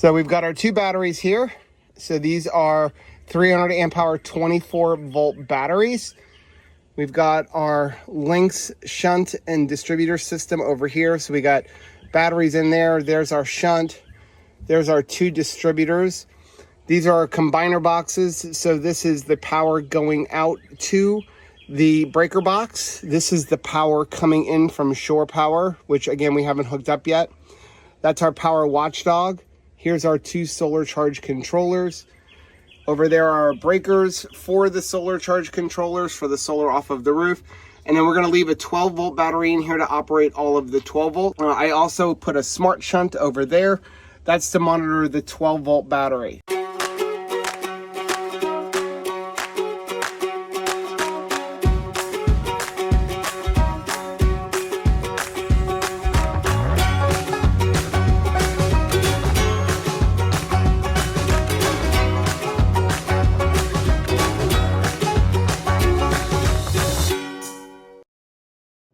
So we've got our two batteries here. So these are 300 amp hour 24 volt batteries. We've got our Lynx shunt and distributor system over here. So we got batteries in there. There's our shunt. There's our two distributors. These are our combiner boxes. So this is the power going out to the breaker box. This is the power coming in from shore power, which again, we haven't hooked up yet. That's our power watchdog. Here's our two solar charge controllers. Over there are our breakers for the solar charge controllers for the solar off of the roof. And then we're gonna leave a 12 volt battery in here to operate all of the 12 volt. I also put a smart shunt over there. That's to monitor the 12 volt battery.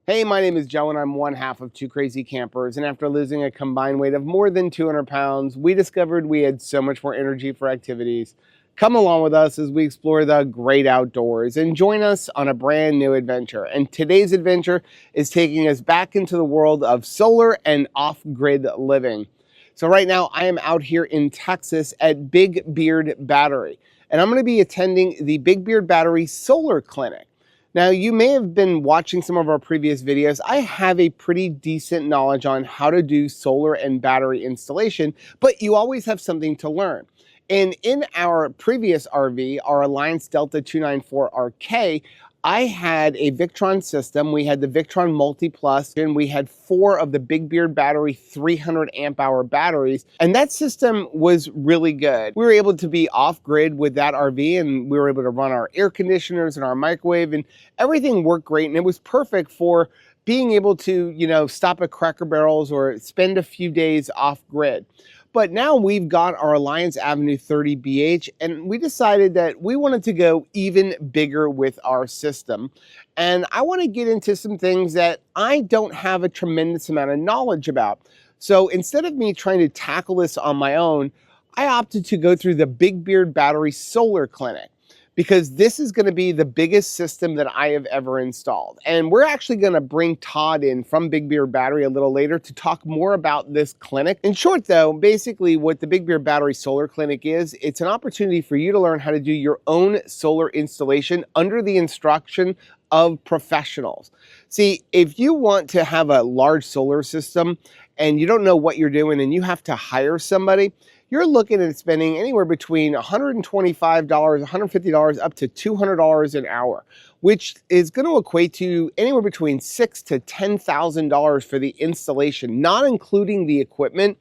Hey, my name is Joe and I'm one half of Two Crazy Campers, and after losing a combined weight of more than 200 pounds, we discovered we had so much more energy for activities. Come along with us as we explore the great outdoors and join us on a brand new adventure. And today's adventure is taking us back into the world of solar and off-grid living. So right now I am out here in Texas at Big Beard Battery, and I'm going to be attending the Big Beard Battery Solar Clinic. Now, you may have been watching some of our previous videos. I have a pretty decent knowledge on how to do solar and battery installation, but you always have something to learn. And in our previous RV, our Alliance Delta 294RK, I had a Victron system. We had the Victron Multi Plus, and we had 4 of the Big Beard Battery 300 amp hour batteries. And that system was really good. We were able to be off grid with that RV, and we were able to run our air conditioners and our microwave, and everything worked great. And it was perfect for being able to, stop at Cracker Barrels or spend a few days off grid. But now we've got our Alliance Avenue 30BH, and we decided that we wanted to go even bigger with our system. And I want to get into some things that I don't have a tremendous amount of knowledge about. So instead of me trying to tackle this on my own, I opted to go through the Big Beard Battery Solar Clinic, because this is going to be the biggest system that I have ever installed. And we're actually going to bring Todd in from Big Beard Battery a little later to talk more about this clinic. In short though, basically what the Big Beard Battery Solar Clinic is, it's an opportunity for you to learn how to do your own solar installation under the instruction of professionals. See, if you want to have a large solar system and you don't know what you're doing and you have to hire somebody, you're looking at spending anywhere between $125, $150 up to $200 an hour, which is going to equate to anywhere between $6,000 to $10,000 for the installation, not including the equipment,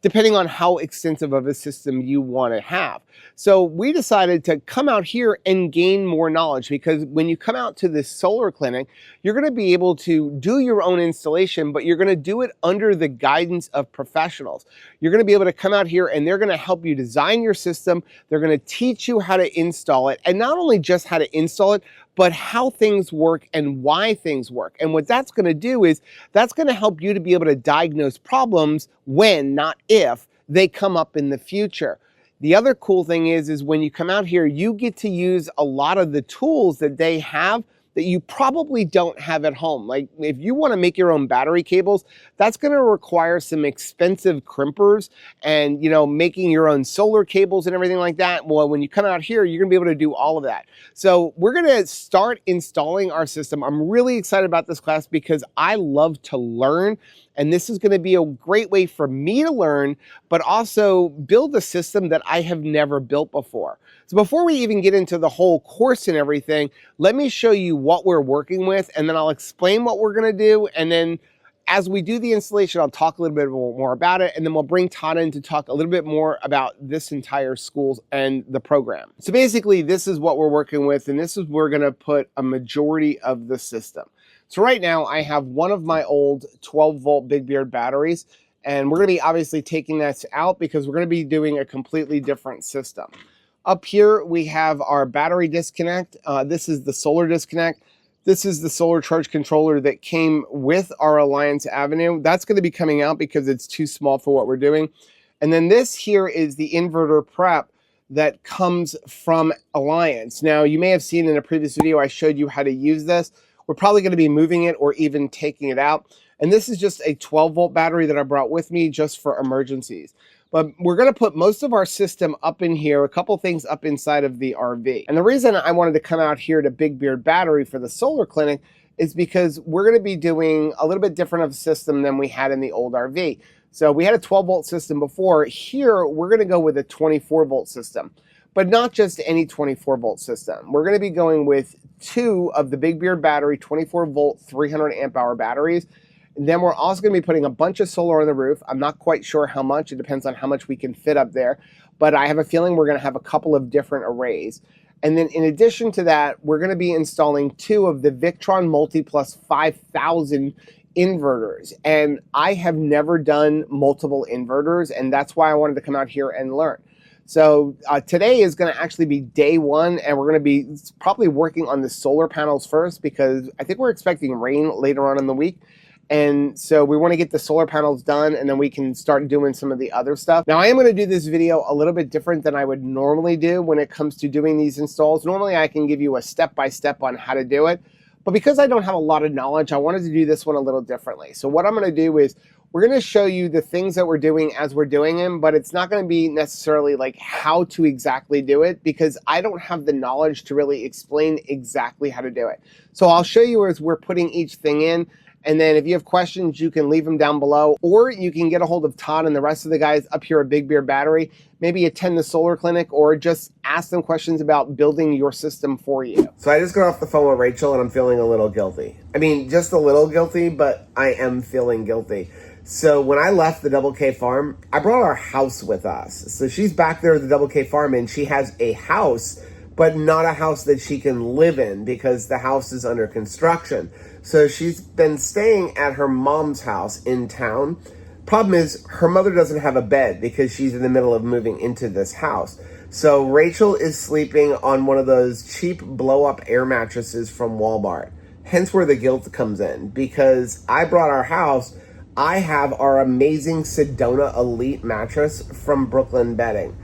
depending on how extensive of a system you want to have. So we decided to come out here and gain more knowledge, because when you come out to this solar clinic, you're going to be able to do your own installation, but you're going to do it under the guidance of professionals. You're going to be able to come out here and they're going to help you design your system. They're going to teach you how to install it, and not only just how to install it, but how things work and why things work. And what that's going to do is that's going to help you to be able to diagnose problems when, not if, they come up in the future. The other cool thing is when you come out here, you get to use a lot of the tools that they have that you probably don't have at home. Like if you want to make your own battery cables, that's going to require some expensive crimpers and, making your own solar cables and everything like that. Well, when you come out here, you're going to be able to do all of that. So we're going to start installing our system. I'm really excited about this class because I love to learn. And this is going to be a great way for me to learn, but also build a system that I have never built before. So before we even get into the whole course and everything, let me show you what we're working with, and then I'll explain what we're going to do. And then as we do the installation, I'll talk a little bit more about it, and then we'll bring Todd in to talk a little bit more about this entire school and the program. So basically, this is what we're working with, and this is where we're going to put a majority of the system. So right now I have one of my old 12 volt Big Beard batteries, and we're going to be obviously taking this out because we're going to be doing a completely different system. Up here we have our battery disconnect. This is the solar disconnect. This is the solar charge controller that came with our Alliance Avenue. That's going to be coming out because it's too small for what we're doing. And then this here is the inverter prep that comes from Alliance. Now, you may have seen in a previous video, I showed you how to use this. We're probably going to be moving it or even taking it out. And this is just a 12-volt battery that I brought with me just for emergencies. But we're going to put most of our system up in here, a couple things up inside of the RV. And the reason I wanted to come out here to Big Beard Battery for the solar clinic is because we're going to be doing a little bit different of a system than we had in the old RV. So we had a 12-volt system before. Here, we're going to go with a 24-volt system, but not just any 24-volt system. We're going to be going with 2 of the Big Beard Battery 24-volt 300 amp hour batteries. And then we're also going to be putting a bunch of solar on the roof. I'm not quite sure how much. It depends on how much we can fit up there. But I have a feeling we're going to have a couple of different arrays. And then in addition to that, we're going to be installing 2 of the Victron Multi-Plus 5000 inverters. And I have never done multiple inverters, and that's why I wanted to come out here and learn. So today is going to actually be day 1, and we're going to be probably working on the solar panels first because I think we're expecting rain later on in the week. And so we want to get the solar panels done, and then we can start doing some of the other stuff. Now, I am going to do this video a little bit different than I would normally do when it comes to doing these installs. Normally, I can give you a step-by-step on how to do it. But because I don't have a lot of knowledge, I wanted to do this one a little differently. So what I'm going to do is we're going to show you the things that we're doing as we're doing them, but it's not going to be necessarily like how to exactly do it because I don't have the knowledge to really explain exactly how to do it. So I'll show you as we're putting each thing in. And then if you have questions, you can leave them down below, or you can get a hold of Todd and the rest of the guys up here at Big Beard Battery, maybe attend the solar clinic, or just ask them questions about building your system for you. So I just got off the phone with Rachel and I'm feeling a little guilty. I mean, just a little guilty, but I am feeling guilty. So when I left the Double K farm, I brought our house with us. So she's back there at the Double K farm and she has a house, but not a house that she can live in because the house is under construction. So she's been staying at her mom's house in town. Problem is, her mother doesn't have a bed because she's in the middle of moving into this house. So Rachel is sleeping on one of those cheap blow-up air mattresses from Walmart. Hence where the guilt comes in, because I brought our house. I have our amazing Sedona Elite mattress from Brooklyn Bedding.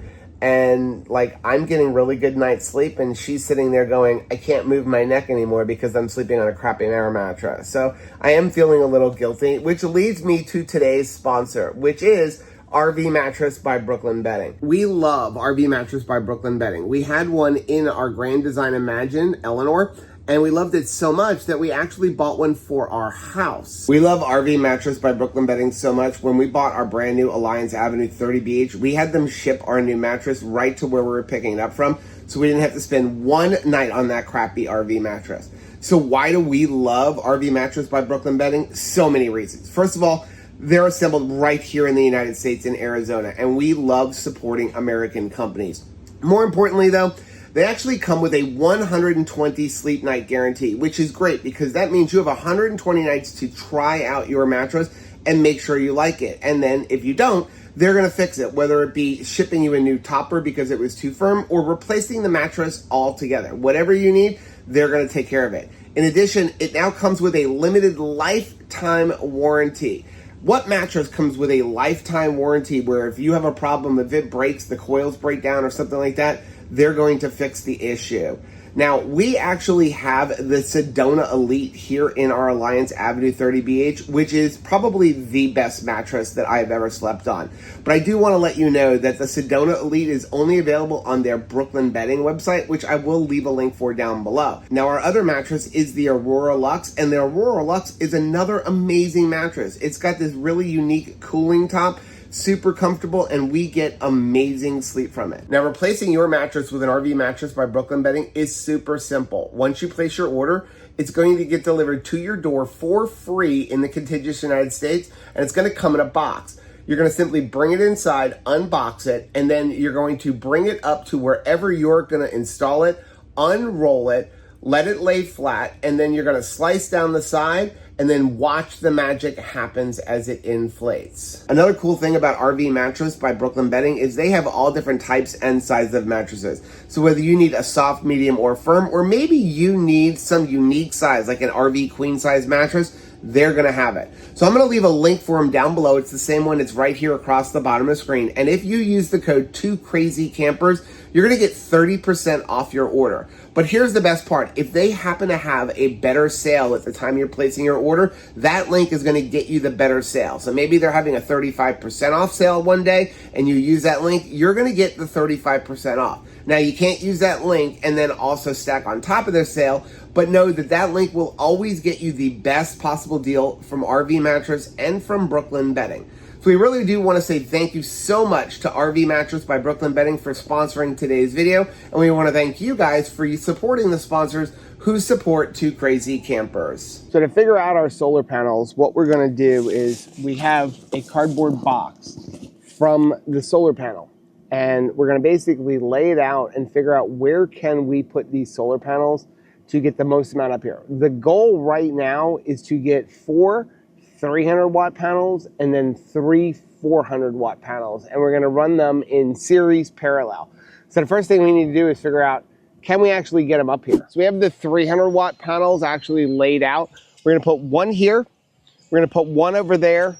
And like, I'm getting really good night's sleep and she's sitting there going, I can't move my neck anymore because I'm sleeping on a crappy air mattress. So I am feeling a little guilty, which leads me to today's sponsor, which is RV Mattress by Brooklyn Bedding. We love RV Mattress by Brooklyn Bedding. We had one in our Grand Design Imagine, Eleanor, and we loved it so much that we actually bought one for our house. We love RV Mattress by Brooklyn Bedding so much. When we bought our brand new Alliance Avenue 30BH, we had them ship our new mattress right to where we were picking it up from, so we didn't have to spend one night on that crappy RV mattress. So why do we love RV Mattress by Brooklyn Bedding? So many reasons. First of all, they're assembled right here in the United States in Arizona, and we love supporting American companies. More importantly though, they actually come with a 120 sleep night guarantee, which is great because that means you have 120 nights to try out your mattress and make sure you like it. And then if you don't, they're going to fix it, whether it be shipping you a new topper because it was too firm or replacing the mattress altogether. Whatever you need, they're going to take care of it. In addition, it now comes with a limited lifetime warranty. What mattress comes with a lifetime warranty where if you have a problem, if it breaks, the coils break down or something like that, they're going to fix the issue. Now, we actually have the Sedona Elite here in our Alliance Avenue 30BH, which is probably the best mattress that I've ever slept on. But I do want to let you know that the Sedona Elite is only available on their Brooklyn Bedding website, which I will leave a link for down below. Now, our other mattress is the Aurora Luxe, and the Aurora Luxe is another amazing mattress. It's got this really unique cooling top, super comfortable, and we get amazing sleep from it. Now, replacing your mattress with an RV Mattress by Brooklyn Bedding is super simple. Once you place your order, it's going to get delivered to your door for free in the contiguous United States, and it's going to come in a box. You're going to simply bring it inside, unbox it, and then you're going to bring it up to wherever you're going to install it, unroll it, let it lay flat, and then you're going to slice down the side and then watch the magic happens as it inflates. Another cool thing about RV Mattress by Brooklyn Bedding is they have all different types and sizes of mattresses. So whether you need a soft, medium, or firm, or maybe you need some unique size like an RV queen size mattress, they're gonna have it. So I'm gonna leave a link for them down below. It's the same one, it's right here across the bottom of the screen. And if you use the code 2CrazyCampers, you're gonna get 30% off your order. But here's the best part. If they happen to have a better sale at the time you're placing your order, that link is gonna get you the better sale. So maybe they're having a 35% off sale one day and you use that link, you're gonna get the 35% off. Now you can't use that link and then also stack on top of their sale, but know that that link will always get you the best possible deal from RV Mattress and from Brooklyn Bedding. So we really do want to say thank you so much to RV Mattress by Brooklyn Bedding for sponsoring today's video. And we want to thank you guys for supporting the sponsors who support 2 Crazy Campers. So to figure out our solar panels, what we're going to do is we have a cardboard box from the solar panel. And we're going to basically lay it out and figure out where can we put these solar panels to get the most amount up here. The goal right now is to get 4 300-watt panels and then 3 400-watt panels. And we're going to run them in series parallel. So the first thing we need to do is figure out, can we actually get them up here? So we have the 300-watt panels actually laid out. We're going to put one here. We're going to put one over there.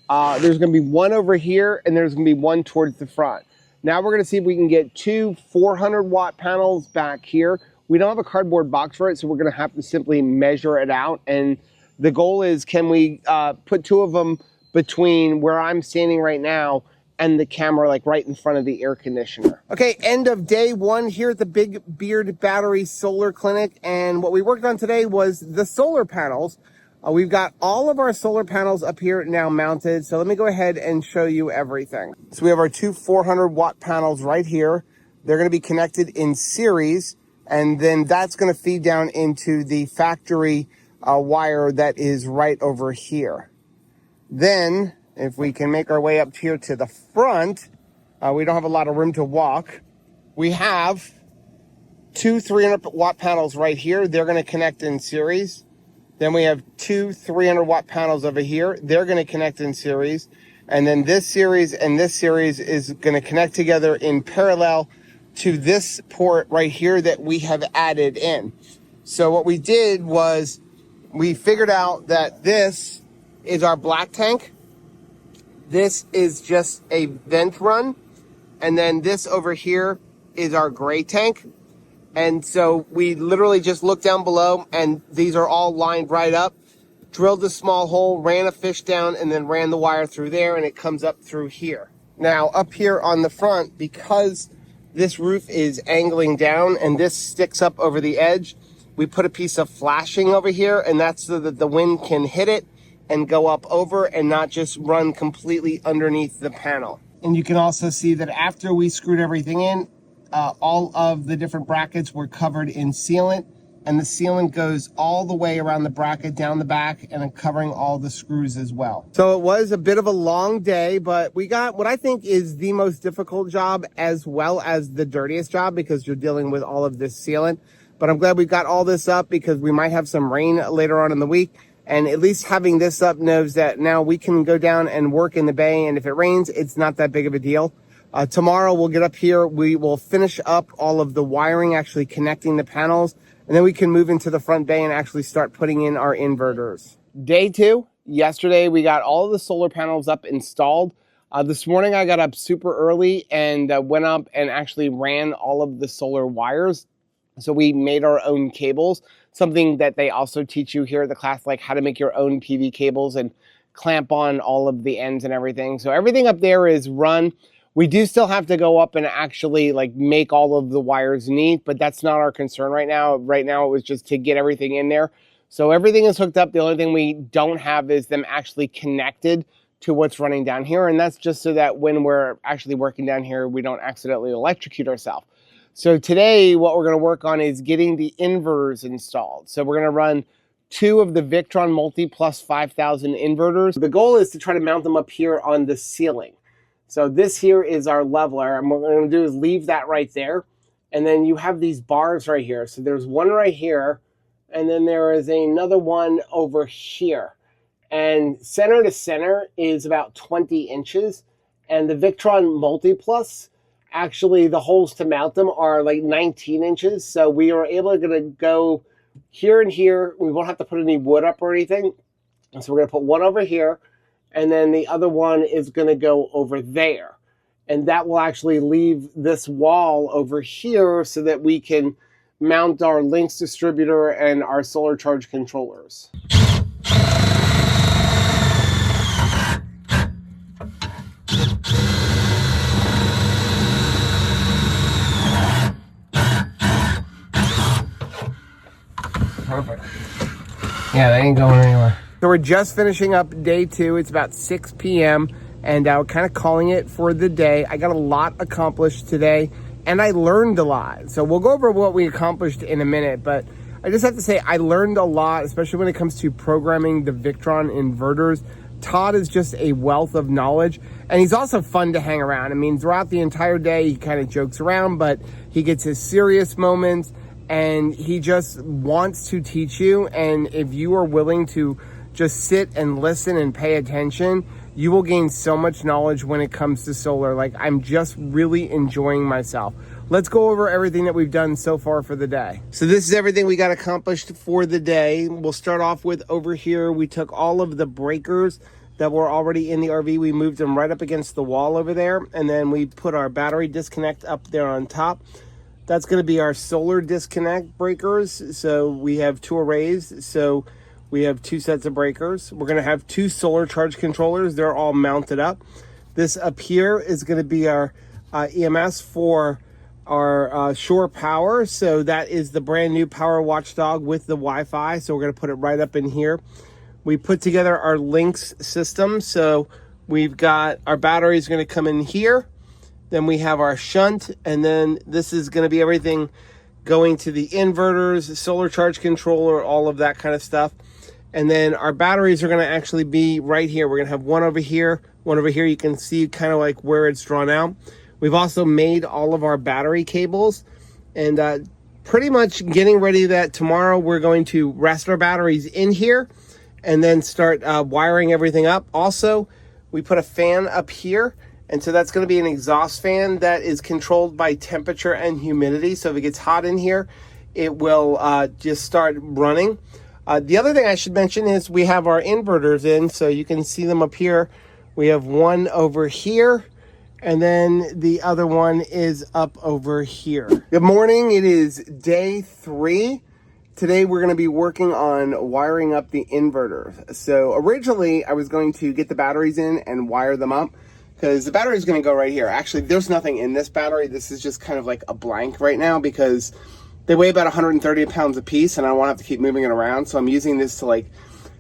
There's going to be one over here, and there's going to be one towards the front. Now we're going to see if we can get 2 400-watt panels back here. We don't have a cardboard box for it, so we're going to have to simply measure it out. And the goal is, can we put 2 of them between where I'm standing right now and the camera, like right in front of the air conditioner. Okay, end of day 1 here at the Big Beard Battery Solar Clinic. And what we worked on today was the solar panels. We've got all of our solar panels up here now mounted. So let me go ahead and show you everything. So we have our 2 400-watt panels right here. They're going to be connected in series, and then that's going to feed down into the factory wire that is right over here. Then, if we can make our way up here to the front, we don't have a lot of room to walk. We have 2 300-watt panels right here. They're going to connect in series. Then we have 2 300-watt panels over here. They're going to connect in series. And then this series and this series is going to connect together in parallel to this port right here that we have added in. So what we did was we figured out that this is our black tank. This is just a vent run. And then this over here is our gray tank. And so we literally just looked down below, and these are all lined right up. Drilled a small hole, ran a fish down, and then ran the wire through there, and it comes up through here. Now up here on the front, because this roof is angling down and this sticks up over the edge, we put a piece of flashing over here, and that's so that the wind can hit it and go up over and not just run completely underneath the panel. And you can also see that after we screwed everything in, all of the different brackets were covered in sealant, and the sealant goes all the way around the bracket down the back and covering all the screws as well. So it was a bit of a long day, but we got what I think is the most difficult job as well as the dirtiest job, because you're dealing with all of this sealant. But I'm glad we got all this up, because we might have some rain later on in the week. And at least having this up knows that now we can go down and work in the bay. And if it rains, it's not that big of a deal. Tomorrow we'll get up here. We will finish up all of the wiring, actually connecting the panels. And then we can move into the front bay and actually start putting in our inverters. Day 2, yesterday we got all of the solar panels up installed. This morning I got up super early and went up and actually ran all of the solar wires. So we made our own cables, something that they also teach you here at the class, like how to make your own PV cables and clamp on all of the ends and everything. So everything up there is run. We do still have to go up and actually like make all of the wires neat, but that's not our concern right now. Right now it was just to get everything in there. So everything is hooked up. The only thing we don't have is them actually connected to what's running down here. And that's just so that when we're actually working down here, we don't accidentally electrocute ourselves. So today what we're going to work on is getting the inverters installed. So we're going to run 2 of the Victron Multi Plus 5000 inverters. The goal is to try to mount them up here on the ceiling. So this here is our leveler, and what we're going to do is leave that right there. And then you have these bars right here. So there's one right here, and then there is another one over here. And center to center is about 20 inches. And the Victron Multi Plus, actually the holes to mount them are like 19 inches. So we are able to go here and here. We won't have to put any wood up or anything. So we're going to put one over here, and then the other one is going to go over there. And that will actually leave this wall over here so that we can mount our Lynx distributor and our solar charge controllers. Perfect. Yeah, they ain't going anywhere. So we're just finishing up day 2. It's about 6 p.m. and we're kind of calling it for the day. I got a lot accomplished today and I learned a lot. So we'll go over what we accomplished in a minute, but I just have to say I learned a lot, especially when it comes to programming the Victron inverters. Todd is just a wealth of knowledge, and he's also fun to hang around. I mean, throughout the entire day, he kind of jokes around, but he gets his serious moments, and he just wants to teach you. And if you are willing to just sit and listen and pay attention, you will gain so much knowledge when it comes to solar. Like, I'm just really enjoying myself. Let's go over everything that we've done so far for the day. So this is everything we got accomplished for the day. We'll start off with over here. We took all of the breakers that were already in the RV. We moved them right up against the wall over there. And then we put our battery disconnect up there on top. That's going to be our solar disconnect breakers. So we have 2 arrays. So we have 2 sets of breakers. We're going to have 2 solar charge controllers. They're all mounted up. This up here is going to be our EMS for our shore power. So that is the brand new Power Watchdog with the Wi-Fi. So we're going to put it right up in here. We put together our Lynx system. So we've got our batteries going to come in here. Then we have our shunt, and then this is going to be everything going to the inverters, solar charge controller, all of that kind of stuff. And then our batteries are going to actually be right here. We're going to have one over here, one over here. You can see kind of like where it's drawn out. We've also made all of our battery cables, and pretty much getting ready that tomorrow we're going to rest our batteries in here and then start wiring everything up. Also, we put a fan up here, and so that's going to be an exhaust fan that is controlled by temperature and humidity. So if it gets hot in here, it will just start running. The other thing I should mention is we have our inverters in, so you can see them up here. We have one over here, and then the other one is up over here. Good morning, it is day 3. Today we're going to be working on wiring up the inverters. So originally I was going to get the batteries in and wire them up, because the battery is going to go right here. Actually, there's nothing in this battery. This is just kind of like a blank right now because they weigh about 130 pounds a piece, and I don't want to have to keep moving it around. So I'm using this to like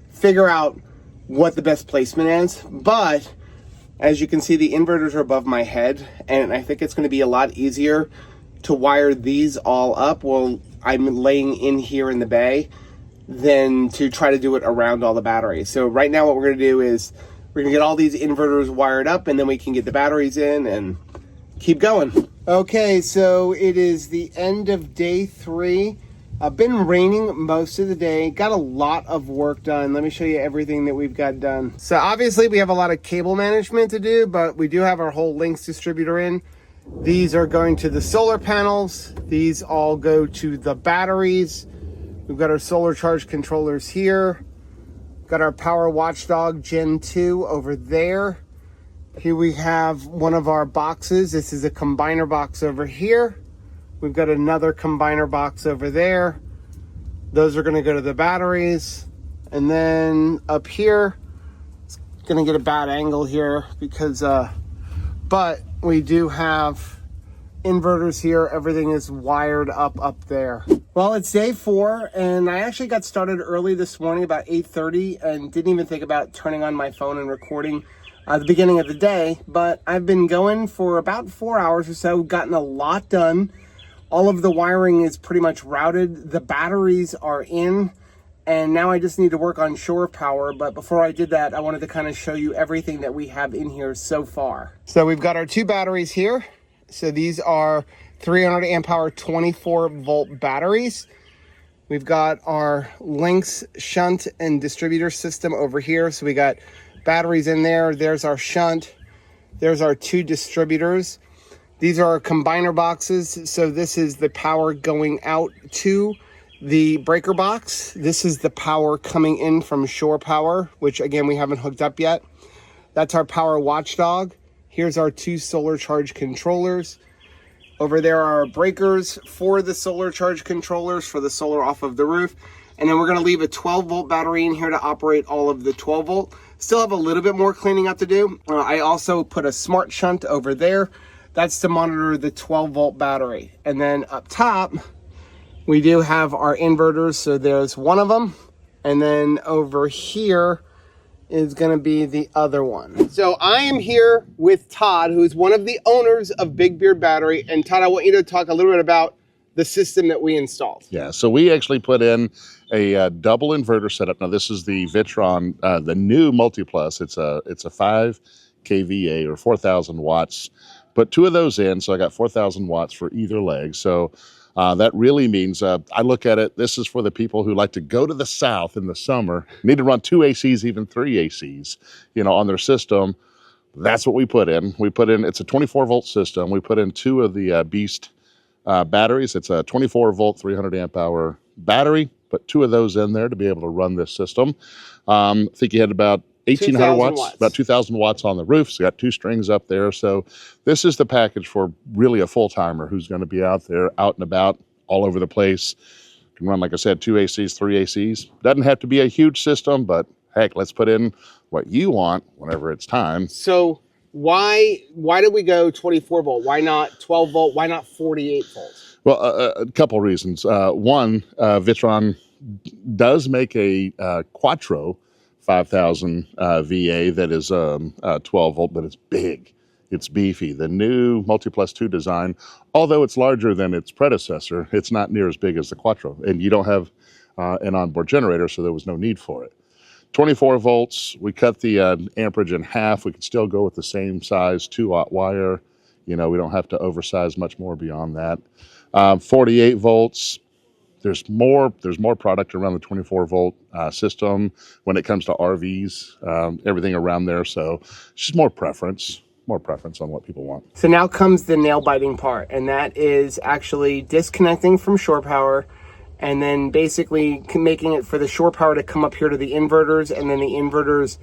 figure out what the best placement is. But as you can see, the inverters are above my head, and I think it's going to be a lot easier to wire these all up while I'm laying in here in the bay than to try to do it around all the batteries. So right now what we're going to do is we're going to get all these inverters wired up, and then we can get the batteries in and keep going. Okay, so it is the end of day 3. Been raining most of the day. Got a lot of work done. Let me show you everything that we've got done. So obviously we have a lot of cable management to do, but we do have our whole Lynx distributor in. These are going to the solar panels. These all go to the batteries. We've got our solar charge controllers here. Got our Power Watchdog Gen 2 over there. Here we have one of our boxes. This is a combiner box over here. We've got another combiner box over there. Those are going to go to the batteries. And then up here, it's going to get a bad angle here because, but we do have inverters here. Everything is wired up there. Well, it's day 4, and I actually got started early this morning about 8:30 and didn't even think about turning on my phone and recording the beginning of the day. But I've been going for about 4 hours or so, gotten a lot done. All of the wiring is pretty much routed. The batteries are in, and now I just need to work on shore power. But before I did that, I wanted to kind of show you everything that we have in here so far. So we've got our 2 batteries here. So these are 300 amp hour 24 volt batteries. We've got our Lynx shunt and distributor system over here. So we got batteries in there. There's our shunt. There's our 2 distributors. These are our combiner boxes. So this is the power going out to the breaker box. This is the power coming in from Shore Power, which again, we haven't hooked up yet. That's our power watchdog. Here's our 2 solar charge controllers. Over there are our breakers for the solar charge controllers for the solar off of the roof. And then we're gonna leave a 12-volt battery in here to operate all of the 12-volt. Still have a little bit more cleaning up to do. I also put a smart shunt over there. That's to monitor the 12-volt battery. And then up top, we do have our inverters. So there's one of them. And then over here is gonna be the other one. So I am here with Todd, who's one of the owners of Big Beard Battery. And Todd, I want you to talk a little bit about the system that we installed. Yeah, so we actually put in a double inverter setup. Now this is the Vitron, the new Multiplus. It's a 5 kVA or 4,000 watts. Put 2 of those in, so I got 4,000 watts for either leg. So that really means, I look at it, this is for the people who like to go to the south in the summer, need to run 2 ACs, even 3 ACs, you know, on their system. That's what we put in. We put in, it's a 24-volt system. We put in 2 of the Beast batteries. It's a 24-volt, 300 amp hour battery. Put 2 of those in there to be able to run this system. I think you had about 1,800 watts, about 2,000 watts on the roof. So you got 2 strings up there. So this is the package for really a full-timer who's going to be out there, out and about, all over the place. Can run, like I said, 2 ACs, 3 ACs. Doesn't have to be a huge system, but heck, let's put in what you want whenever it's time. So why did we go 24 volt? Why not 12 volt? Why not 48 volts? Well, a couple reasons. One, Vitron does make a Quattro 5,000 VA that is 12 volt, but it's big. It's beefy. The new Multiplus 2 design, although it's larger than its predecessor, it's not near as big as the Quattro. And you don't have an onboard generator, so there was no need for it. 24 volts, we cut the amperage in half. We could still go with the same size 2-aught wire. You know, we don't have to oversize much more beyond that. 48 volts, there's more product around the 24 volt system when it comes to RVs, everything around there. So it's just more preference on what people want. So now comes the nail biting part, and that is actually disconnecting from Shore Power and then basically making it for the Shore Power to come up here to the inverters, and then the inverters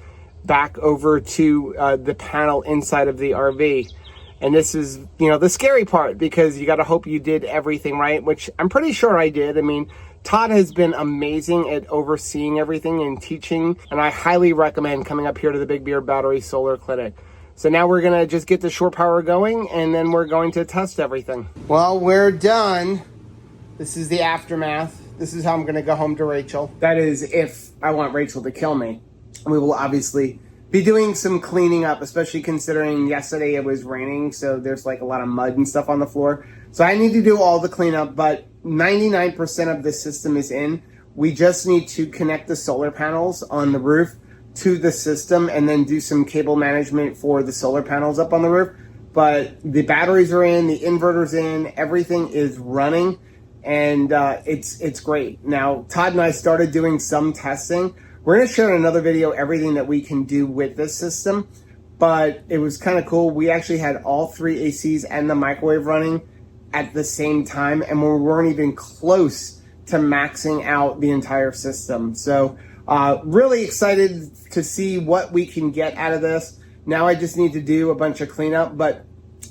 back over to the panel inside of the RV. And this is, you know, the scary part, because you got to hope you did everything right, which I'm pretty sure I did. I mean, Todd has been amazing at overseeing everything and teaching, and I highly recommend coming up here to the Big Beard Battery Solar Clinic. So now we're gonna just get the Shore Power going, and then we're going to test everything. Well, we're done. This is the aftermath. This is how I'm gonna go home to Rachel. That is if I want Rachel to kill me. We will obviously be doing some cleaning up, especially considering yesterday it was raining, so there's like a lot of mud and stuff on the floor. So I need to do all the cleanup, but 99% of the system is in. We just need to connect the solar panels on the roof to the system and then do some cable management for the solar panels up on the roof. But the batteries are in, the inverter's in, everything is running, and it's great. Now, Todd and I started doing some testing. We're gonna share in another video everything that we can do with this system, but it was kind of cool. We actually had all 3 ACs and the microwave running at the same time, and we weren't even close to maxing out the entire system. So really excited to see what we can get out of this. Now I just need to do a bunch of cleanup, but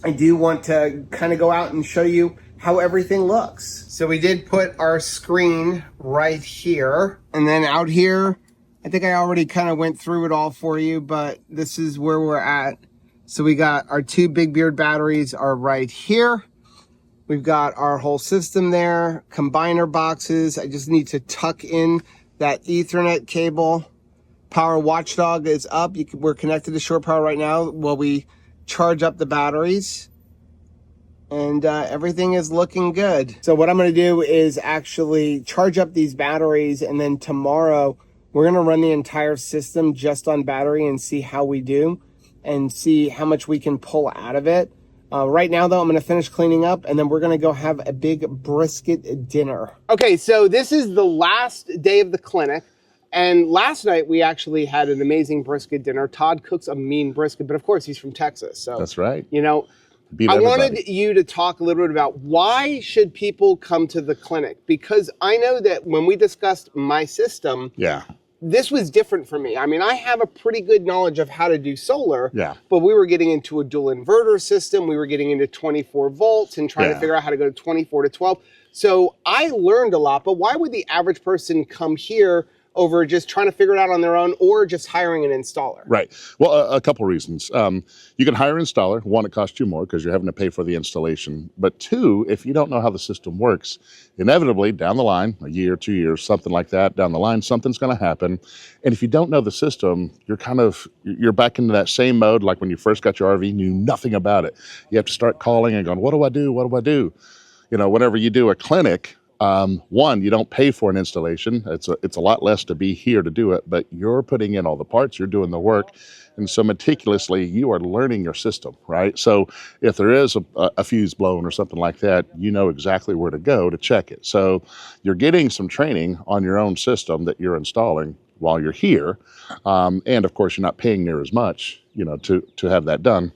I do want to kind of go out and show you how everything looks. So we did put our screen right here, and then out here, I think I already kind of went through it all for you, but this is where we're at. So we got our 2 Big Beard batteries are right here. We've got our whole system there, combiner boxes. I just need to tuck in that Ethernet cable. Power watchdog is up. We're connected to Shore Power right now while we charge up the batteries. And everything is looking good. So what I'm gonna do is actually charge up these batteries, and then tomorrow we're gonna run the entire system just on battery and see how we do and see how much we can pull out of it. Right now though, I'm gonna finish cleaning up, and then we're gonna go have a big brisket dinner. Okay, so this is the last day of the clinic. And last night we actually had an amazing brisket dinner. Todd cooks a mean brisket, but of course he's from Texas. So that's right. You know, Beat I everybody. wanted you to talk a little bit about why should people come to the clinic? Because I know that when we discussed my system, Yeah. this was different for me. I mean, I have a pretty good knowledge of how to do solar, Yeah. but we were getting into a dual inverter system. We were getting into 24 volts and trying to figure out how to go to 24 to 12. So I learned a lot, but why would the average person come here over just trying to figure it out on their own or just hiring an installer? Right. Well, a couple reasons. You can hire an installer. One, it costs you more because you're having to pay for the installation. But two, if you don't know how the system works, inevitably down the line, a year, 2 years, something like that, down the line, something's going to happen. And if you don't know the system, you're back into that same mode like when you first got your RV, knew nothing about it. You have to start calling and going, what do I do? What do I do? You know, whenever you do a clinic, one, you don't pay for an installation. It's a lot less to be here to do it, but you're putting in all the parts, you're doing the work. And so meticulously, you are learning your system, right? So if there is a fuse blown or something like that, you know exactly where to go to check it. So you're getting some training on your own system that you're installing while you're here. And of course, you're not paying near as much, you know, to have that done.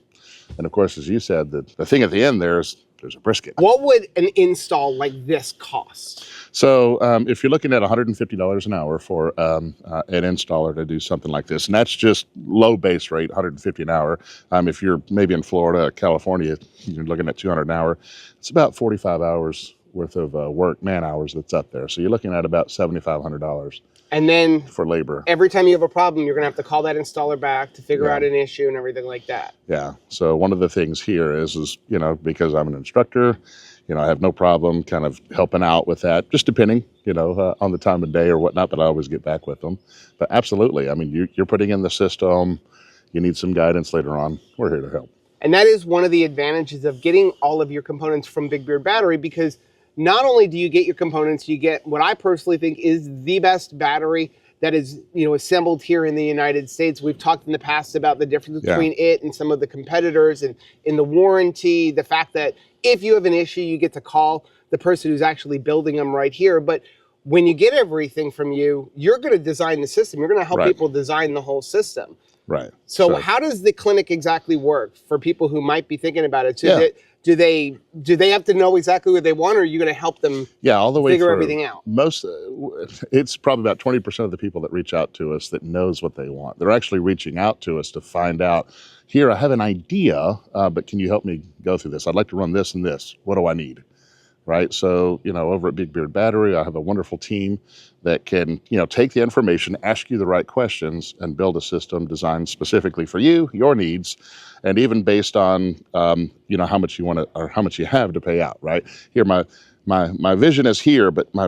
And of course, as you said, the thing at the end there's a brisket. What would an install like this cost? So if you're looking at $150 an hour for an installer to do something like this, and that's just low base rate, $150 an hour. If you're maybe in Florida, California, you're looking at $200 an hour. It's about 45 hours worth of work, man hours that's up there. So you're looking at about $7,500. And then for labor. Every time you have a problem, you're going to have to call that installer back to figure out an issue and everything like that. Yeah. So one of the things here is, you know, because I'm an instructor, you know, I have no problem kind of helping out with that, just depending, you know, on the time of day or whatnot, but I always get back with them. But absolutely. I mean, you're putting in the system. You need some guidance later on. We're here to help. And that is one of the advantages of getting all of your components from Big Beard Battery, because not only do you get your components, you get what I personally think is the best battery that is, you know, assembled here in the United States. We've talked in the past about the difference between it and some of the competitors, and in the warranty, the fact that if you have an issue, you get to call the person who's actually building them right here. But when you get everything from you, you're going to design the system. You're going to help people design the whole system. Right. So how does the clinic exactly work for people who might be thinking about it? So do they have to know exactly what they want, or are you going to help them all the way figure through. everything out? It's probably about 20% of the people that reach out to us that knows what they want. They're actually reaching out to us to find out, here, I have an idea, but can you help me go through this? I'd like to run this and this. What do I need? Right. So, you know, over at Big Beard Battery, I have a wonderful team that can, you know, take the information, ask you the right questions, and build a system designed specifically for you, your needs, and even based on, you know, how much you want to, or how much you have to pay out. Right here, my vision is here, but my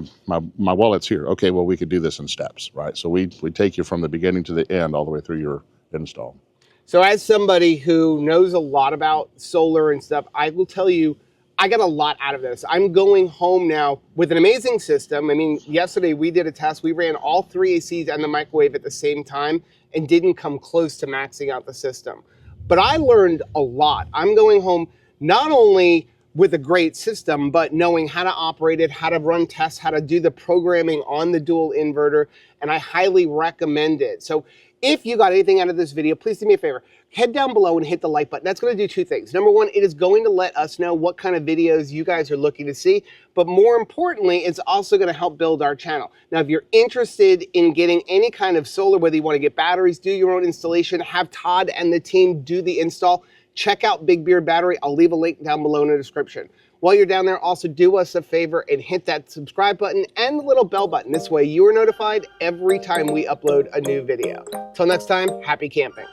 wallet's here. Okay, well, we could do this in steps. Right. So we take you from the beginning to the end, all the way through your install. So as somebody who knows a lot about solar and stuff, I will tell you, I got a lot out of this. I'm going home now with an amazing system. I mean, yesterday we did a test. We ran all 3 ACs and the microwave at the same time and didn't come close to maxing out the system. But I learned a lot. I'm going home not only with a great system, but knowing how to operate it, how to run tests, how to do the programming on the dual inverter, and I highly recommend it. So if you got anything out of this video, please do me a favor. Head down below and hit the like button. That's going to do 2 things. Number one, it is going to let us know what kind of videos you guys are looking to see. But more importantly, it's also going to help build our channel. Now, if you're interested in getting any kind of solar, whether you want to get batteries, do your own installation, have Todd and the team do the install, check out Big Beard Battery. I'll leave a link down below in the description. While you're down there, also do us a favor and hit that subscribe button and the little bell button. This way you are notified every time we upload a new video. Till next time, happy camping.